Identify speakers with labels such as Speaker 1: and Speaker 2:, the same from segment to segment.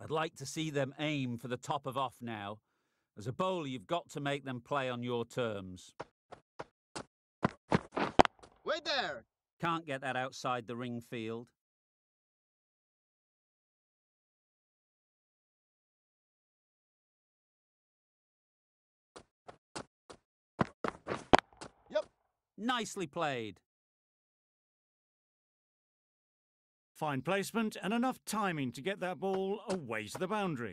Speaker 1: I'd like to see them aim for the top of off now. As a bowler, you've got to make them play on your terms.
Speaker 2: Wait there!
Speaker 1: Can't get that outside the ring field.
Speaker 2: Yep.
Speaker 1: Nicely played.
Speaker 3: Fine placement and enough timing to get that ball away to the boundary.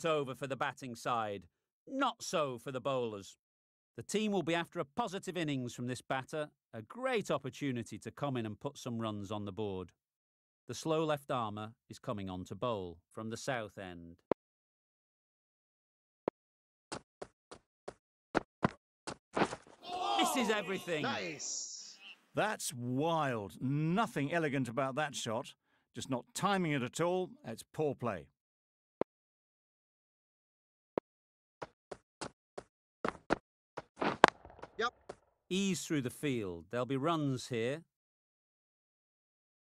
Speaker 1: Over for the batting side, not so for the bowlers. The team will be after a positive innings from this batter, a great opportunity to come in and put some runs on the board. The slow left armer is coming on to bowl from the south end. Misses everything.
Speaker 2: Nice.
Speaker 3: That's wild. Nothing elegant about that shot. Just not timing it at all. It's poor play.
Speaker 2: Yep.
Speaker 1: Ease through the field. There'll be runs here.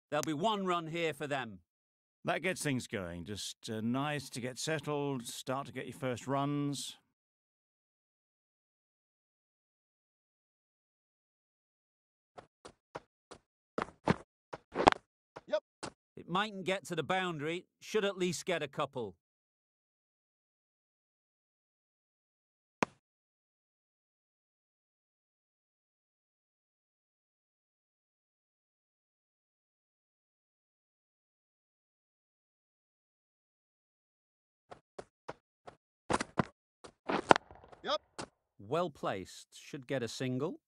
Speaker 1: There'll be one run here for them.
Speaker 3: That gets things going. Just nice to get settled, start to get your first runs.
Speaker 2: Yep.
Speaker 1: It mightn't get to the boundary, should at least get a couple.
Speaker 2: Yep.
Speaker 1: Well placed, should get a single.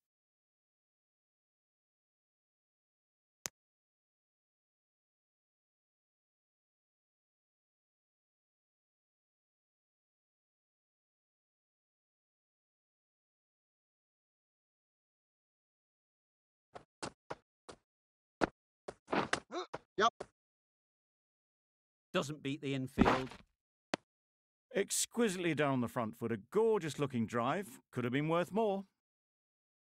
Speaker 2: Yep.
Speaker 1: Doesn't beat the infield.
Speaker 3: Exquisitely done on the front foot. A gorgeous looking drive. Could have been worth more.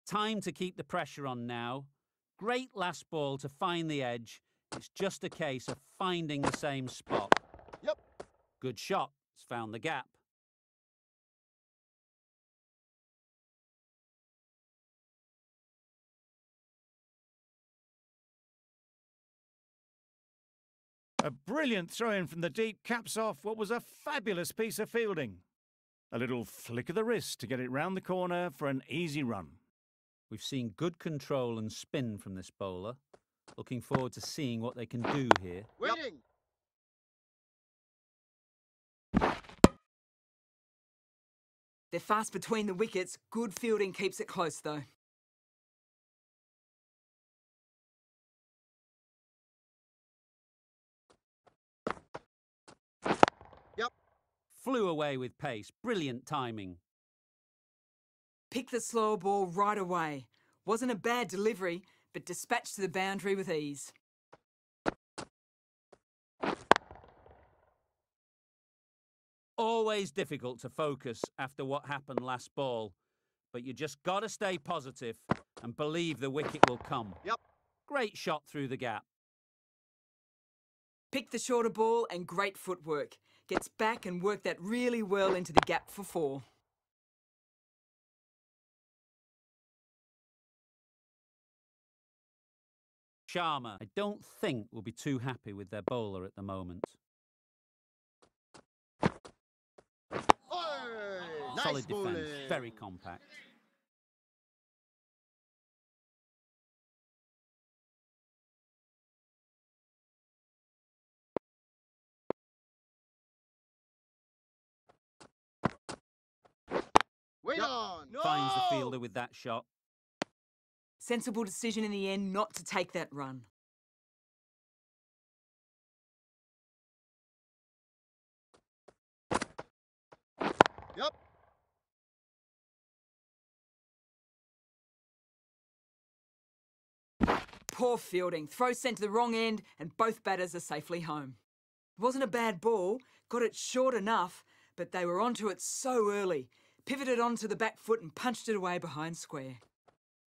Speaker 1: Time to keep the pressure on now. Great last ball to find the edge. It's just a case of finding the same spot.
Speaker 2: Yep.
Speaker 1: Good shot. It's found the gap.
Speaker 3: A brilliant throw-in from the deep caps off what was a fabulous piece of fielding. A little flick of the wrist to get it round the corner for an easy run.
Speaker 1: We've seen good control and spin from this bowler. Looking forward to seeing what they can do here.
Speaker 2: Waiting.
Speaker 4: They're fast between the wickets. Good fielding keeps it close, though.
Speaker 2: Yep.
Speaker 1: Flew away with pace. Brilliant timing.
Speaker 4: Pick the slower ball right away. Wasn't a bad delivery, but dispatched to the boundary with ease.
Speaker 1: Always difficult to focus after what happened last ball, but you just got to stay positive and believe the wicket will come.
Speaker 2: Yep.
Speaker 1: Great shot through the gap.
Speaker 4: Pick the shorter ball and great footwork. Gets back and worked that really well into the gap for 4.
Speaker 1: Sharma, I don't think will be too happy with their bowler at the moment. Solid defence,
Speaker 2: bowling.
Speaker 1: very compact.
Speaker 2: Wait
Speaker 1: Yep.
Speaker 2: on. No!
Speaker 1: Finds the fielder with that shot.
Speaker 4: Sensible decision in the end not to take that run.
Speaker 2: Yep.
Speaker 4: Poor fielding. Throw sent to the wrong end and both batters are safely home. It wasn't a bad ball, got it short enough, but they were onto it so early. Pivoted onto the back foot and punched it away behind square.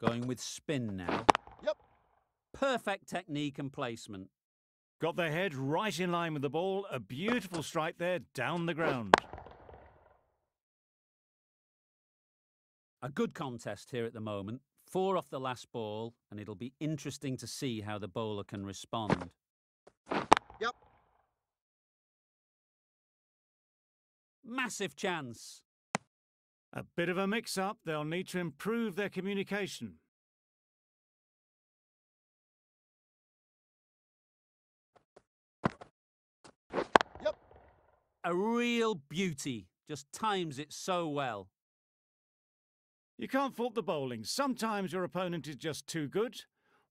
Speaker 1: Going with spin now.
Speaker 2: Yep.
Speaker 1: Perfect technique and placement.
Speaker 3: Got their head right in line with the ball. A beautiful strike there down the ground.
Speaker 1: A good contest here at the moment. 4 off the last ball, and it'll be interesting to see how the bowler can respond.
Speaker 2: Yep.
Speaker 1: Massive chance.
Speaker 3: A bit of a mix-up. They'll need to improve their communication.
Speaker 2: Yep.
Speaker 1: A real beauty. Just times it so well.
Speaker 3: You can't fault the bowling. Sometimes your opponent is just too good.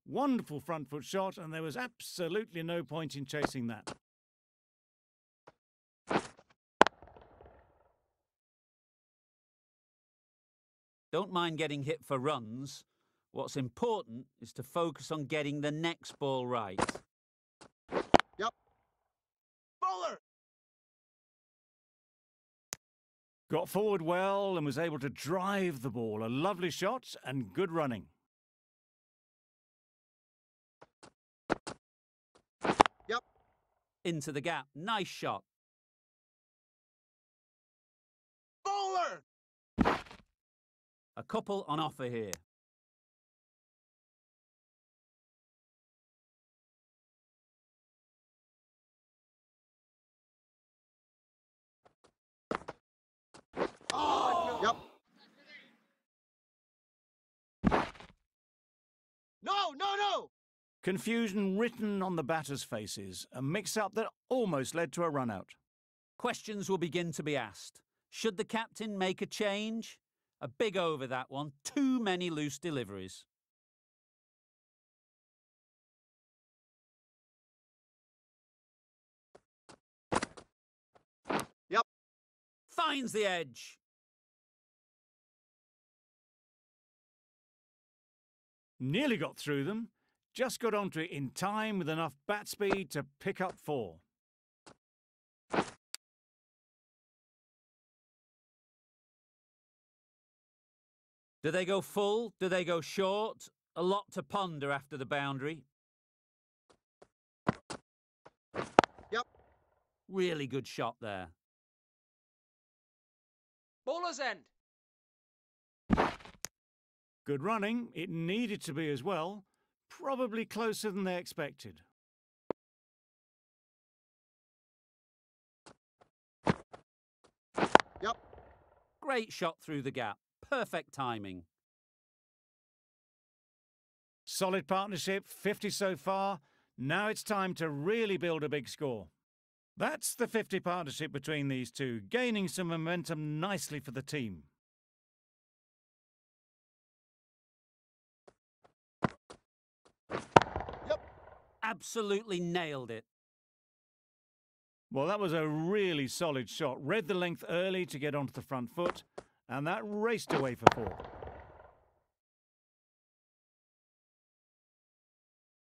Speaker 3: Wonderful front foot shot, and there was absolutely no point in chasing that.
Speaker 1: Don't mind getting hit for runs. What's important is to focus on getting the next ball right.
Speaker 2: Yep. Bowler.
Speaker 3: Got forward well and was able to drive the ball. A lovely shot and good running.
Speaker 2: Yep.
Speaker 1: Into the gap. Nice shot.
Speaker 2: Bowler.
Speaker 1: A couple on offer here.
Speaker 2: Oh, yep. No, no, no!
Speaker 3: Confusion written on the batters' faces. A mix-up that almost led to a run-out.
Speaker 1: Questions will begin to be asked. Should the captain make a change? A big over that one. Too many loose deliveries.
Speaker 2: Yep.
Speaker 1: Finds the edge.
Speaker 3: Nearly got through them. Just got onto it in time with enough bat speed to pick up 4.
Speaker 1: Do they go full? Do they go short? A lot to ponder after the boundary.
Speaker 2: Yep.
Speaker 1: Really good shot there.
Speaker 5: Bowler's end.
Speaker 3: Good running. It needed to be as well. Probably closer than they expected.
Speaker 2: Yep.
Speaker 1: Great shot through the gap. Perfect timing.
Speaker 3: Solid partnership, 50 so far. Now it's time to really build a big score. That's the 50 partnership between these two, gaining some momentum nicely for the team.
Speaker 2: Yep.
Speaker 1: Absolutely nailed it.
Speaker 3: Well, that was a really solid shot. Read the length early to get onto the front foot, and that raced away for 4.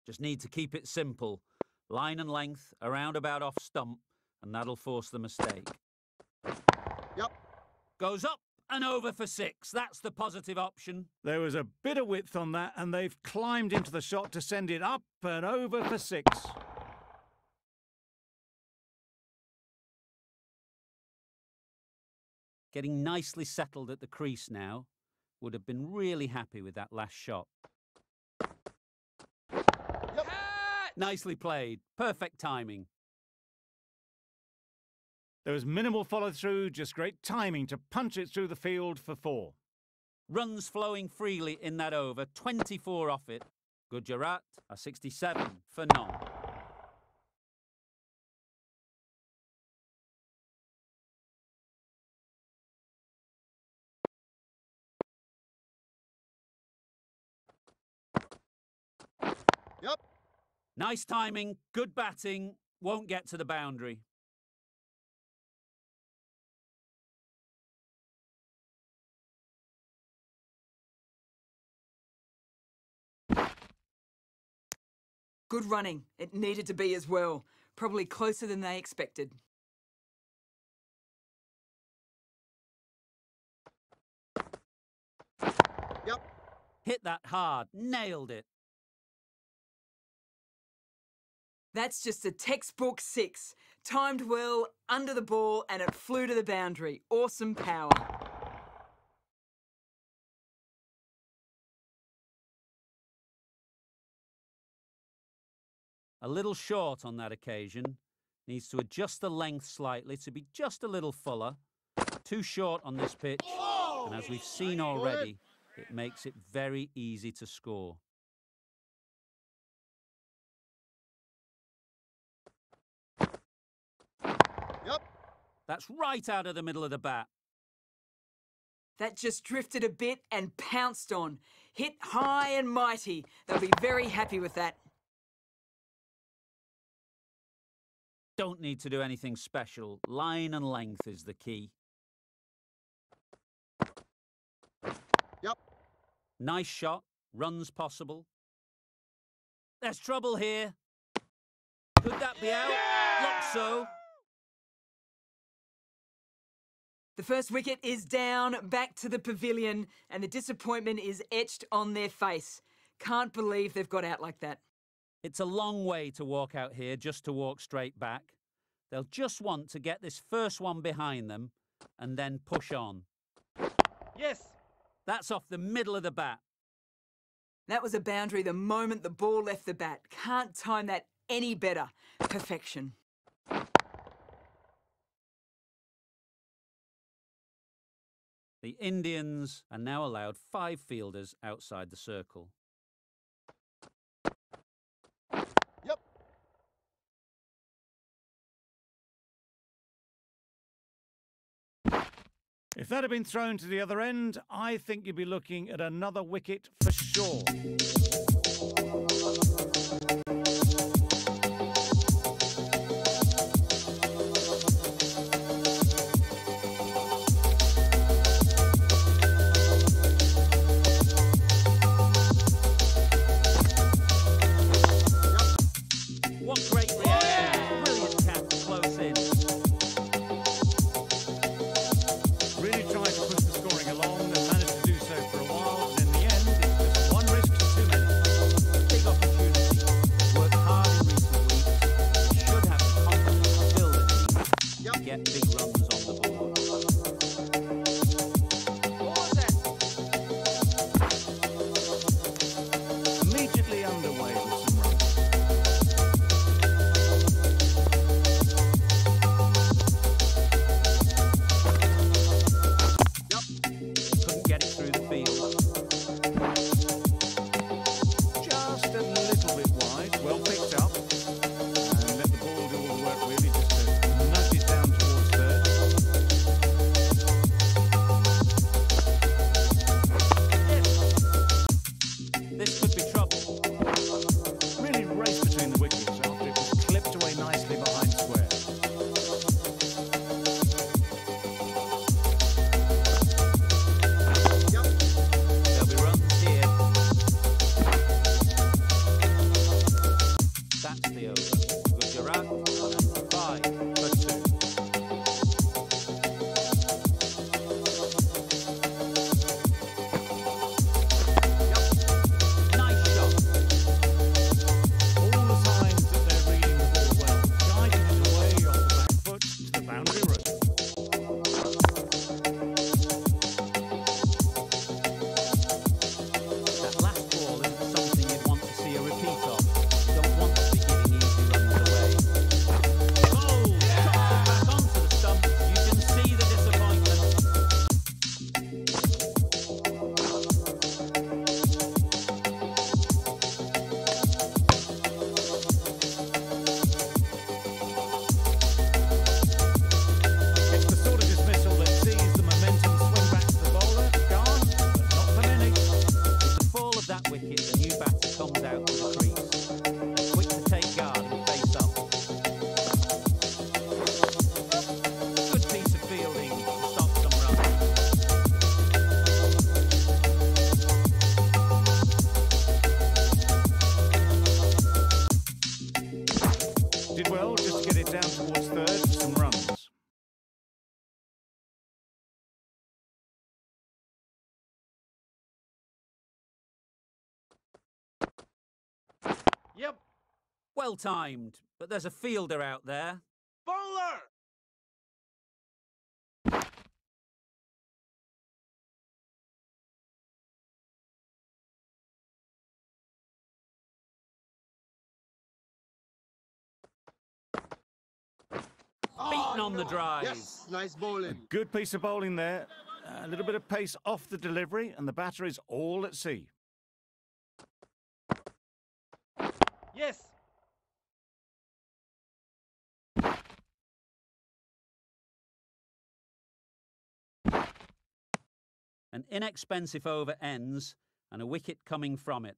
Speaker 1: Just need to keep it simple. Line and length, around about off stump, and that'll force the mistake.
Speaker 2: Yep.
Speaker 1: Goes up and over for 6. That's the positive option.
Speaker 3: There was a bit of width on that, and they've climbed into the shot to send it up and over for 6.
Speaker 1: Getting nicely settled at the crease now. Would have been really happy with that last shot.
Speaker 2: Yep.
Speaker 1: Nicely played. Perfect timing.
Speaker 3: There was minimal follow-through, just great timing to punch it through the field for 4.
Speaker 1: Runs flowing freely in that over, 24 off it. Gujarat are 67 for none.
Speaker 2: Yep.
Speaker 1: Nice timing, good batting, won't get to the boundary.
Speaker 4: Good running. It needed to be as well. Probably closer than they expected.
Speaker 2: Yep.
Speaker 1: Hit that hard, nailed it.
Speaker 4: That's just a textbook 6. Timed well, under the ball, and it flew to the boundary. Awesome power.
Speaker 1: A little short on that occasion. Needs to adjust the length slightly to be just a little fuller. Too short on this pitch. And as we've seen already, it makes it very easy to score.
Speaker 2: Yep.
Speaker 1: That's right out of the middle of the bat.
Speaker 4: That just drifted a bit and pounced on. Hit high and mighty. They'll be very happy with that.
Speaker 1: Don't need to do anything special. Line and length is the key.
Speaker 2: Yep.
Speaker 1: Nice shot. Runs possible. There's trouble here. Could that be out? Looks so.
Speaker 4: The first wicket is down, back to the pavilion, and the disappointment is etched on their face. Can't believe they've got out like that.
Speaker 1: It's a long way to walk out here just to walk straight back. They'll just want to get this first one behind them and then push on.
Speaker 2: Yes.
Speaker 1: That's off the middle of the bat.
Speaker 4: That was a boundary the moment the ball left the bat. Can't time that any better. Perfection.
Speaker 1: The Indians are now allowed 5 fielders outside the circle.
Speaker 2: Yep.
Speaker 3: If that had been thrown to the other end, I think you'd be looking at another wicket for sure.
Speaker 1: What great reaction. Brilliant catch close in.
Speaker 3: Really tried to push the scoring along and managed to do so for a while, and in the end, it's just one risk too many.
Speaker 1: Big opportunity. Worked hard in recent weeks. Should have the confidence to build a team to get big runs on the board.
Speaker 3: Immediately underway with some runs.
Speaker 1: Couldn't get it through the field.
Speaker 3: Just a little bit wide, well picked up, and let the ball do all the work really, just to nudge it down towards third.
Speaker 2: Yep.
Speaker 1: Well timed, but there's a fielder out there.
Speaker 2: Bowler!
Speaker 1: Beaten on the drive.
Speaker 2: Yes, nice bowling.
Speaker 3: Good piece of bowling there. A little bit of pace off the delivery, and the batter is all at sea.
Speaker 2: Yes.
Speaker 1: An inexpensive over ends and a wicket coming from it.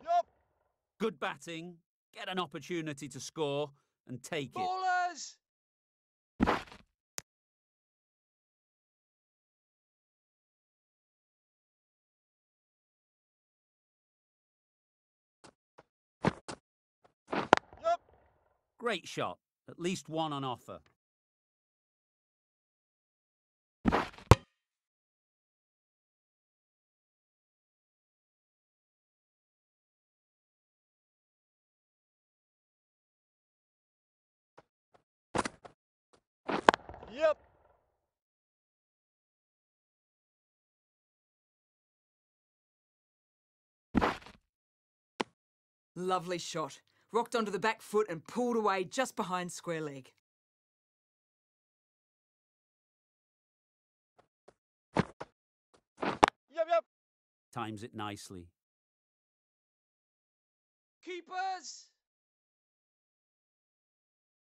Speaker 2: Yup.
Speaker 1: Good batting, get an opportunity to score and take it.
Speaker 2: Bowlers! Yup.
Speaker 1: Great shot, at least one on offer.
Speaker 2: Yep.
Speaker 4: Lovely shot. Rocked onto the back foot and pulled away just behind square leg.
Speaker 2: Yep.
Speaker 1: Times it nicely.
Speaker 2: Keepers!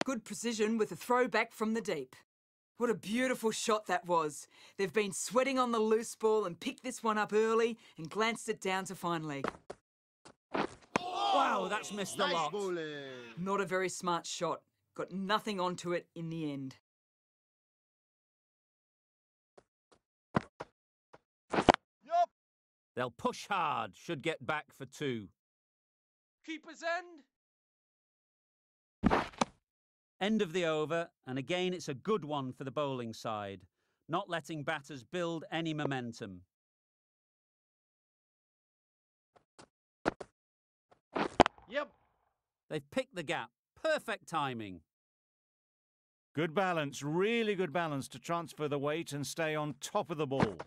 Speaker 4: Good precision with a throw back from the deep. What a beautiful shot that was. They've been sweating on the loose ball and picked this one up early and glanced it down to fine leg.
Speaker 1: Wow, that's missed a
Speaker 2: Nice
Speaker 1: lot.
Speaker 2: bowling.
Speaker 4: Not a very smart shot. Got nothing onto it in the end.
Speaker 2: Yup.
Speaker 1: They'll push hard, should get back for two.
Speaker 2: Keeper's end.
Speaker 1: End of the over, and again it's a good one for the bowling side, not letting batters build any momentum.
Speaker 2: Yep.
Speaker 1: They've picked the gap. Perfect timing.
Speaker 3: Good balance, really good balance to transfer the weight and stay on top of the ball.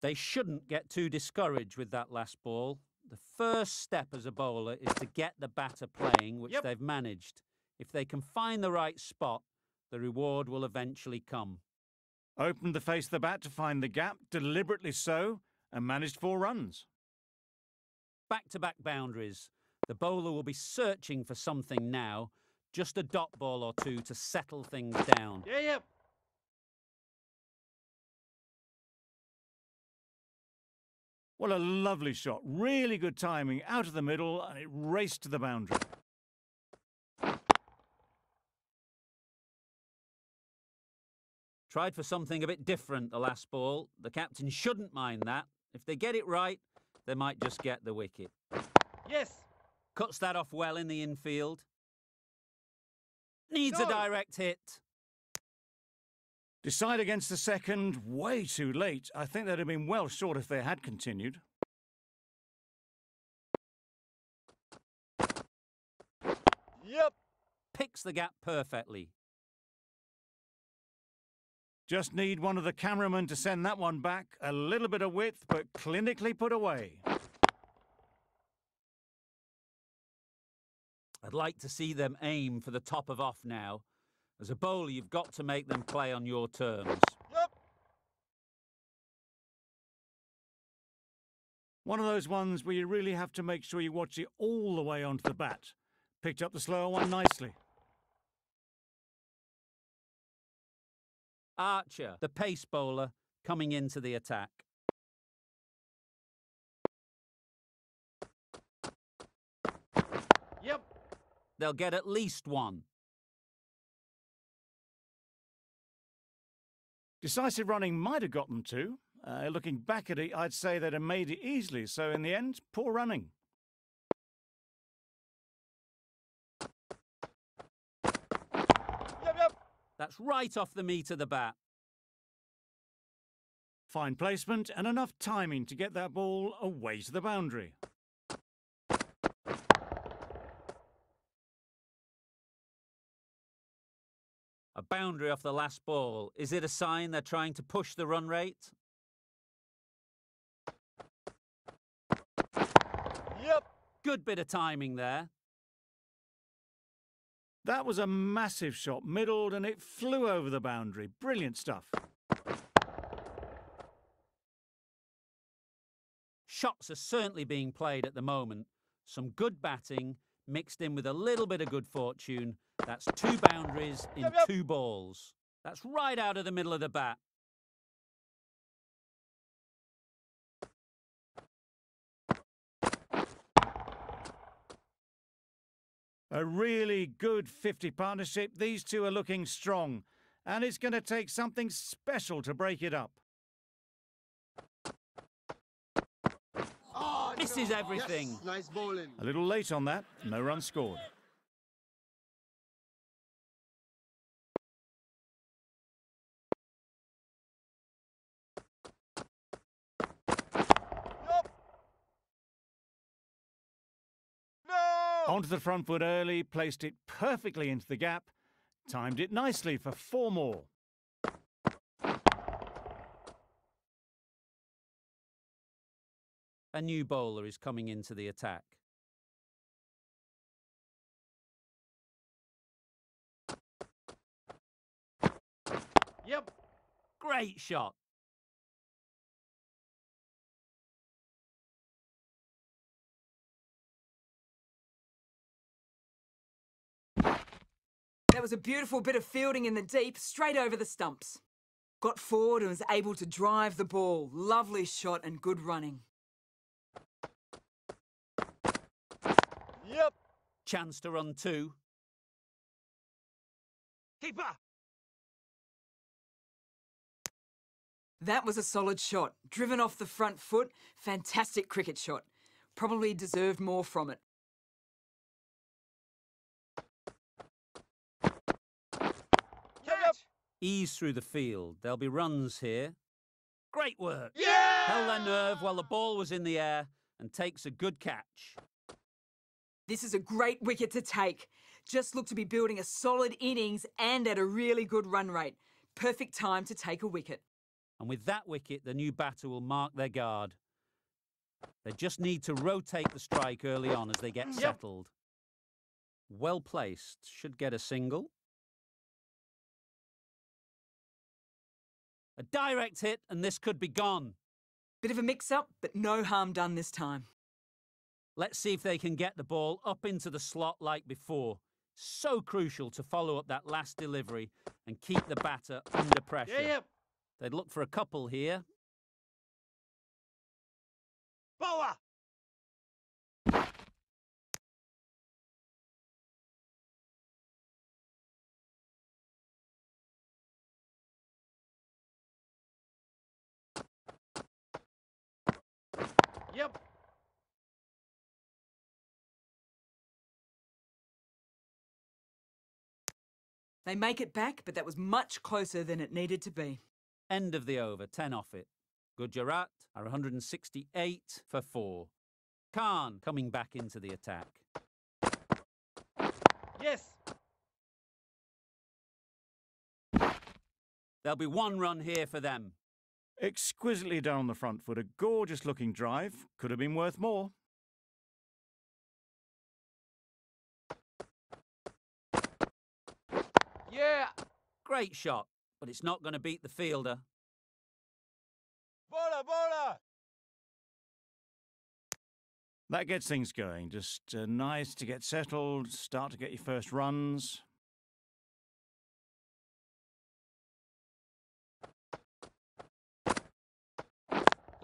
Speaker 1: They shouldn't get too discouraged with that last ball. The first step as a bowler is to get the batter playing, which they've managed. If they can find the right spot, the reward will eventually come.
Speaker 3: Opened the face of the bat to find the gap, deliberately so, and managed 4 runs.
Speaker 1: Back-to-back boundaries. The bowler will be searching for something now, just a dot ball or two to settle things down.
Speaker 2: Yep.
Speaker 3: What a lovely shot. Really good timing. Out of the middle, and it raced to the boundary.
Speaker 1: Tried for something a bit different the last ball. The captain shouldn't mind that. If they get it right, they might just get the wicket.
Speaker 2: Yes.
Speaker 1: Cuts that off well in the infield. Needs a
Speaker 2: Go.
Speaker 1: direct hit.
Speaker 3: Decide against the second, way too late. I think they'd have been well short if they had continued.
Speaker 2: Yep.
Speaker 1: Picks the gap perfectly.
Speaker 3: Just need one of the cameramen to send that one back. A little bit of width, but clinically put away.
Speaker 1: I'd like to see them aim for the top of off now. As a bowler, you've got to make them play on your terms.
Speaker 2: Yep.
Speaker 3: One of those ones where you really have to make sure you watch it all the way onto the bat. Picked up the slower one nicely.
Speaker 1: Archer, the pace bowler, coming into the attack.
Speaker 2: Yep.
Speaker 1: They'll get at least one.
Speaker 3: Decisive running might have got them two. Looking back at it, I'd say they'd have made it easily. So in the end, poor running.
Speaker 2: Yep.
Speaker 1: That's right off the meat of the bat.
Speaker 3: Fine placement and enough timing to get that ball away to the boundary.
Speaker 1: A boundary off the last ball. Is it a sign they're trying to push the run rate?
Speaker 2: Yep.
Speaker 1: Good bit of timing there.
Speaker 3: That was a massive shot, middled, and it flew over the boundary. Brilliant stuff.
Speaker 1: Shots are certainly being played at the moment. Some good batting mixed in with a little bit of good fortune. That's 2 boundaries in 2 balls. That's right out of the middle of the bat.
Speaker 3: A really good 50 partnership. These two are looking strong, and it's going to take something special to break it up.
Speaker 2: Oh,
Speaker 1: This is everything.
Speaker 2: Yes, nice bowling.
Speaker 3: A little late on that, no run scored.
Speaker 2: Yup. No!
Speaker 3: Onto the front foot early, placed it perfectly into the gap, timed it nicely for 4 more.
Speaker 1: A new bowler is coming into the attack.
Speaker 2: Yep.
Speaker 1: Great shot.
Speaker 4: That was a beautiful bit of fielding in the deep, straight over the stumps. Got forward and was able to drive the ball. Lovely shot and good running.
Speaker 2: Yep.
Speaker 1: Chance to run 2.
Speaker 2: Keeper.
Speaker 4: That was a solid shot. Driven off the front foot. Fantastic cricket shot. Probably deserved more from it.
Speaker 2: Yep.
Speaker 1: Ease through the field. There'll be runs here. Great work.
Speaker 2: Yeah!
Speaker 1: Held their nerve while the ball was in the air and takes a good catch.
Speaker 4: This is a great wicket to take. Just looked to be building a solid innings and at a really good run rate. Perfect time to take a wicket.
Speaker 1: And with that wicket, the new batter will mark their guard. They just need to rotate the strike early on as they get settled. Well placed. Should get a single. A direct hit, and this could be gone.
Speaker 4: Bit of a mix-up, but no harm done this time.
Speaker 1: Let's see if they can get the ball up into the slot like before. So crucial to follow up that last delivery and keep the batter under pressure.
Speaker 2: Yep.
Speaker 1: They'd look for a couple here.
Speaker 2: Bowler. Yep.
Speaker 4: They make it back, but that was much closer than it needed to be.
Speaker 1: End of the over, 10 off it. Gujarat are 168 for 4. Khan coming back into the attack.
Speaker 2: Yes.
Speaker 1: There'll be 1 run here for them.
Speaker 3: Exquisitely done on the front foot. A gorgeous looking drive. Could have been worth more.
Speaker 2: Yeah.
Speaker 1: Great shot, but it's not going to beat the fielder.
Speaker 2: Bowler, bowler.
Speaker 3: That gets things going. Just nice to get settled, start to get your first runs.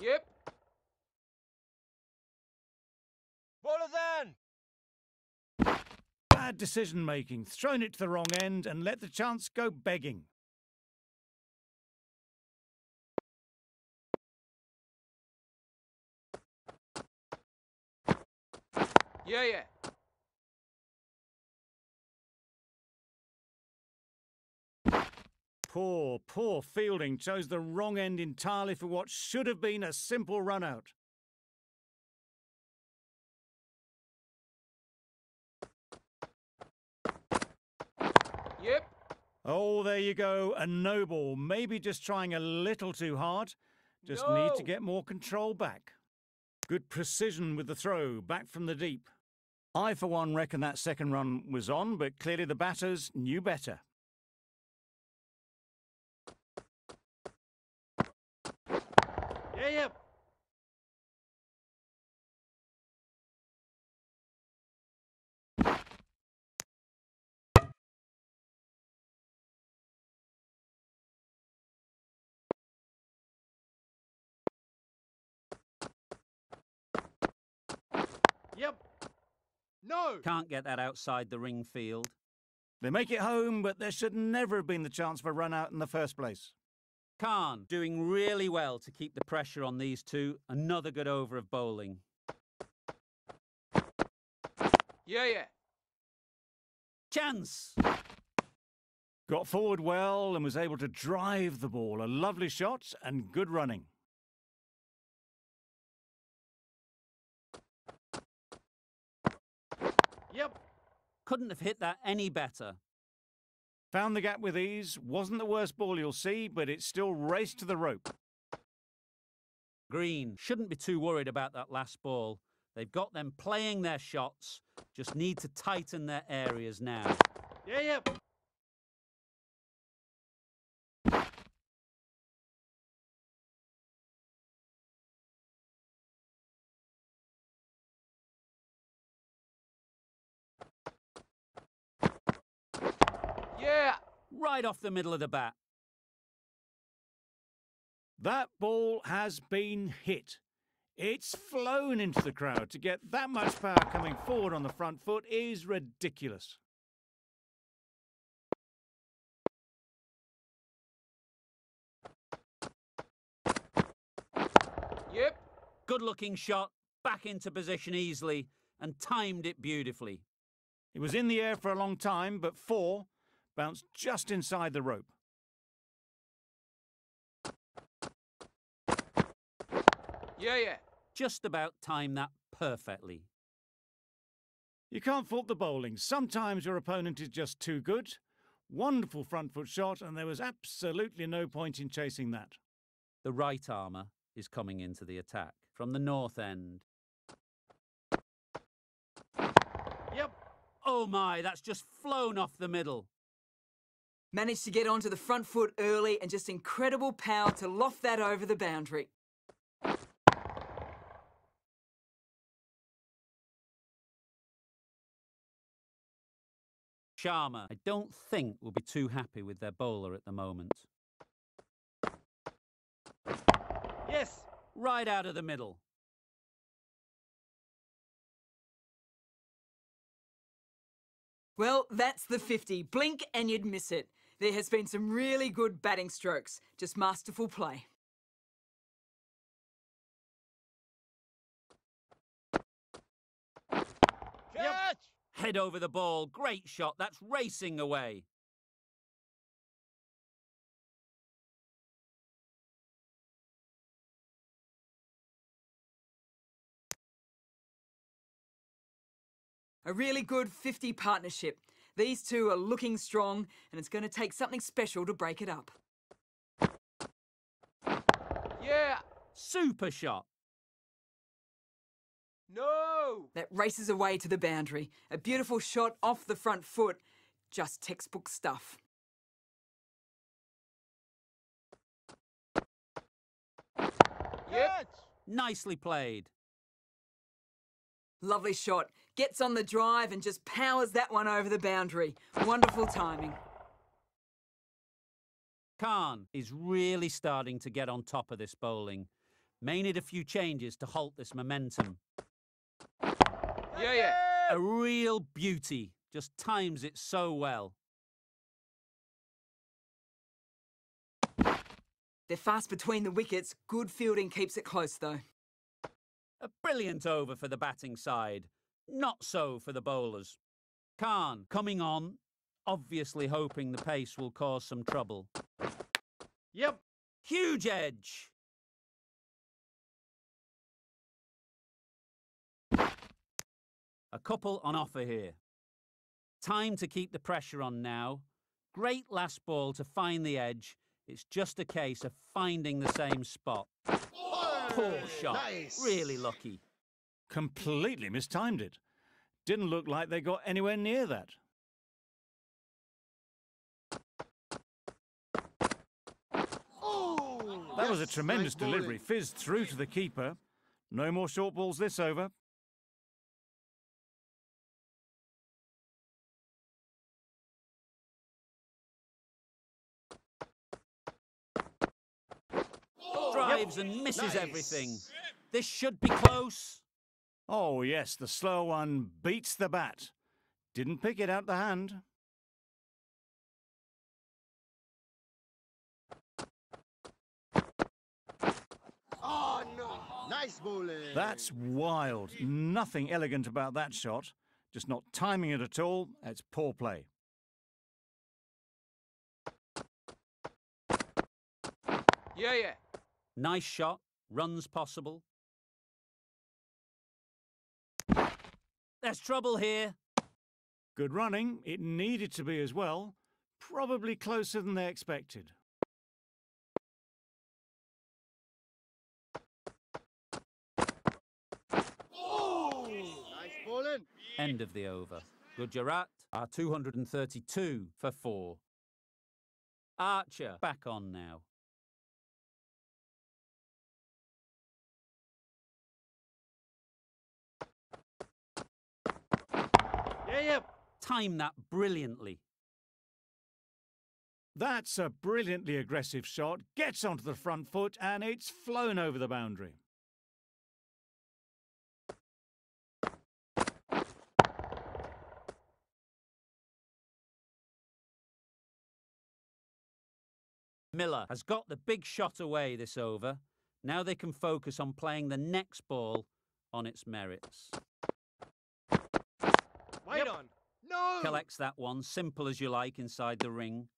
Speaker 2: Yep. Bowler's in.
Speaker 3: Bad decision making. Thrown it to the wrong end and let the chance go begging.
Speaker 2: Yeah.
Speaker 3: Poor fielding. Chose the wrong end entirely for what should have been a simple run-out.
Speaker 2: Yep.
Speaker 3: Oh, there you go. A no ball. Maybe just trying a little too hard. Just need to
Speaker 2: No.
Speaker 3: get more control back. Good precision with the throw, back from the deep. I, for one, reckon that second run was on, but clearly the batters knew better.
Speaker 2: Yeah, yeah. Yep. No.
Speaker 1: Can't get that outside the ring field.
Speaker 3: They make it home, but there should never have been the chance for a run-out in the first place.
Speaker 1: Khan doing really well to keep the pressure on these two. Another good over of bowling.
Speaker 2: Yeah, yeah.
Speaker 1: Chance!
Speaker 3: Got forward well and was able to drive the ball. A lovely shot and good running.
Speaker 2: Yep.
Speaker 1: Couldn't have hit that any better.
Speaker 3: Found the gap with ease. Wasn't the worst ball you'll see, but it still raced to the rope.
Speaker 1: Green shouldn't be too worried about that last ball. They've got them playing their shots. Just need to tighten their areas now.
Speaker 2: Yeah, yeah. Yeah.
Speaker 1: Right off the middle of the bat.
Speaker 3: That ball has been hit. It's flown into the crowd. To get that much power coming forward on the front foot is ridiculous.
Speaker 2: Yep.
Speaker 1: Good looking shot, back into position easily, and timed it beautifully.
Speaker 3: It was in the air for a long time, but 4 bounced just inside the rope.
Speaker 2: Yeah, yeah.
Speaker 1: Just about timed that perfectly.
Speaker 3: You can't fault the bowling. Sometimes your opponent is just too good. Wonderful front foot shot, and there was absolutely no point in chasing that.
Speaker 1: The right armour is coming into the attack from the north end.
Speaker 2: Yep.
Speaker 1: Oh my, that's just flown off the middle.
Speaker 4: Managed to get onto the front foot early and just incredible power to loft that over the boundary.
Speaker 1: Sharma, I don't think will be too happy with their bowler at the moment.
Speaker 2: Yes.
Speaker 1: Right out of the middle.
Speaker 4: Well, that's the 50. Blink and you'd miss it. There has been some really good batting strokes. Just masterful play.
Speaker 2: Catch.
Speaker 1: Head over the ball. Great shot. That's racing away.
Speaker 4: A really good 50 partnership. These two are looking strong, and it's going to take something special to break it up.
Speaker 2: Yeah.
Speaker 1: Super shot.
Speaker 2: No.
Speaker 4: That races away to the boundary. A beautiful shot off the front foot. Just textbook stuff.
Speaker 2: Yep.
Speaker 1: Nicely played.
Speaker 4: Lovely shot. Gets on the drive and just powers that one over the boundary. Wonderful timing.
Speaker 1: Khan is really starting to get on top of this bowling. May need a few changes to halt this momentum.
Speaker 2: Yeah, yeah.
Speaker 1: A real beauty. Just times it so well.
Speaker 4: They're fast between the wickets. Good fielding keeps it close, though.
Speaker 1: A brilliant over for the batting side. Not so for the bowlers. Khan coming on. obviously hoping the pace will cause some trouble.
Speaker 2: Yep.
Speaker 1: Huge edge! A couple on offer here. Time to keep the pressure on now. Great last ball to find the edge. It's just a case of finding the same spot. Poor shot.
Speaker 5: Nice.
Speaker 1: Really lucky.
Speaker 3: Completely mistimed it. Didn't look like they got anywhere near that. That was a tremendous delivery. Fizzed through to the keeper. No more short balls this over.
Speaker 1: Drives and misses everything. This should be close.
Speaker 3: Oh, yes, the slower one beats the bat. Didn't pick it out the hand.
Speaker 5: Oh, no. Nice bowling.
Speaker 3: That's wild. Nothing elegant about that shot. Just not timing it at all. It's poor play.
Speaker 2: Yeah, yeah.
Speaker 1: Nice shot. Runs possible. There's trouble here.
Speaker 3: Good running. It needed to be as well. Probably closer than they expected.
Speaker 5: Nice bowling.
Speaker 1: End of the over. Gujarat are 232 for 4. Archer back on now.
Speaker 2: Yeah, yeah.
Speaker 1: Time that brilliantly.
Speaker 3: That's a brilliantly aggressive shot. Gets onto the front foot and it's flown over the boundary.
Speaker 1: Miller has got the big shot away this over. Now they can focus on playing the next ball on its merits.
Speaker 2: Wait on. No!
Speaker 1: Collects that one, simple as you like, inside the ring.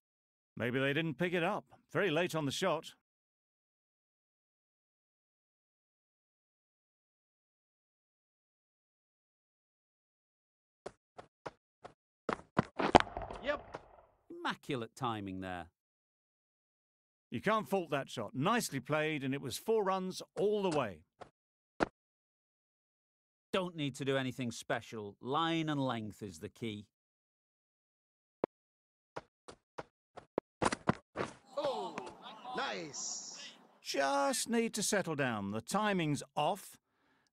Speaker 3: Maybe they didn't pick it up. Very late on the shot.
Speaker 2: Yep.
Speaker 1: Immaculate timing there.
Speaker 3: You can't fault that shot. Nicely played, and it was 4 runs all the way.
Speaker 1: Don't need to do anything special. Line and length is the key.
Speaker 5: Oh, nice.
Speaker 3: Just need to settle down. The timing's off.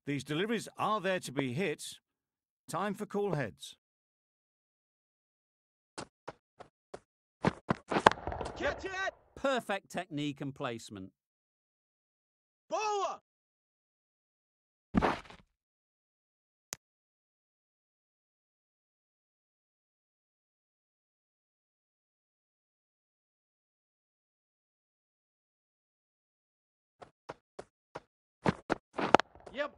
Speaker 3: These deliveries are there to be hit. Time for cool heads.
Speaker 2: Catch it!
Speaker 1: Perfect technique and placement.
Speaker 2: Bowler! Yep.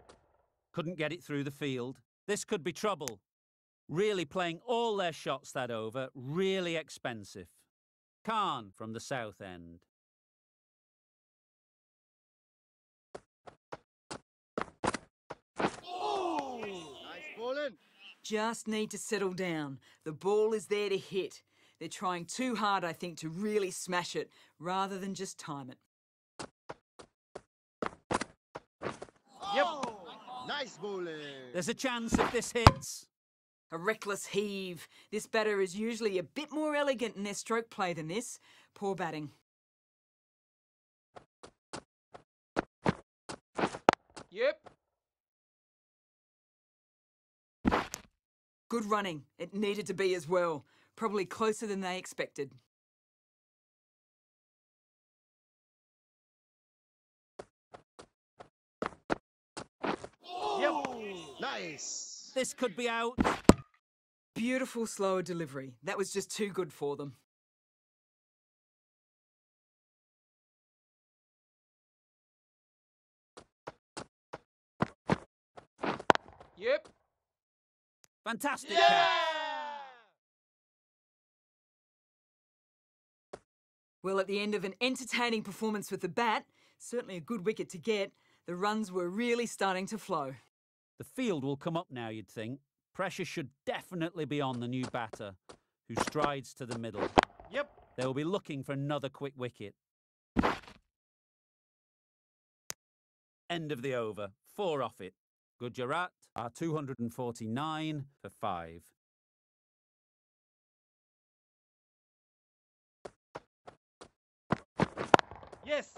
Speaker 1: Couldn't get it through the field. This could be trouble. Really playing all their shots that over. Really expensive. Khan from the south end.
Speaker 5: Oh, nice bowling.
Speaker 4: Just need to settle down. The ball is there to hit. They're trying too hard, I think, to really smash it, rather than just time it.
Speaker 2: Yep.
Speaker 5: Nice bowling.
Speaker 1: There's a chance if this hits.
Speaker 4: A reckless heave. This batter is usually a bit more elegant in their stroke play than this. Poor batting.
Speaker 2: Yep.
Speaker 4: Good running. It needed to be as well. Probably closer than they expected.
Speaker 2: Yep.
Speaker 5: Nice.
Speaker 1: This could be out.
Speaker 4: Beautiful slower delivery. That was just too good for them.
Speaker 2: Yep.
Speaker 1: Fantastic
Speaker 2: Yeah!
Speaker 1: catch.
Speaker 4: Well, at the end of an entertaining performance with the bat, certainly a good wicket to get, the runs were really starting to flow.
Speaker 1: The field will come up now, you'd think. Pressure should definitely be on the new batter, who strides to the middle.
Speaker 2: Yep.
Speaker 1: They will be looking for another quick wicket. End of the over. 4 off it. Gujarat are 249 for 5.
Speaker 2: Yes.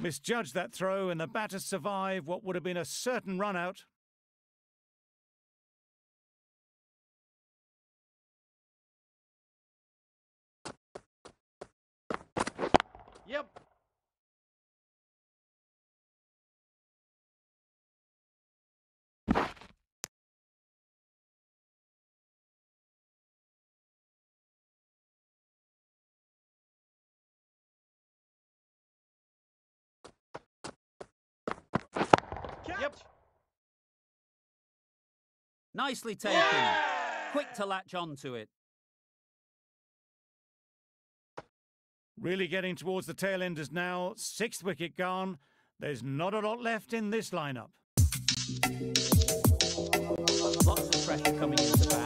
Speaker 3: Misjudged that throw and the batters survive what would have been a certain run out.
Speaker 2: Yep. Yep.
Speaker 1: Nicely taken. Quick to latch onto it.
Speaker 3: Really getting towards the tail enders now. 6th wicket gone. There's not a lot left in this lineup.
Speaker 1: Lots of pressure coming into bat.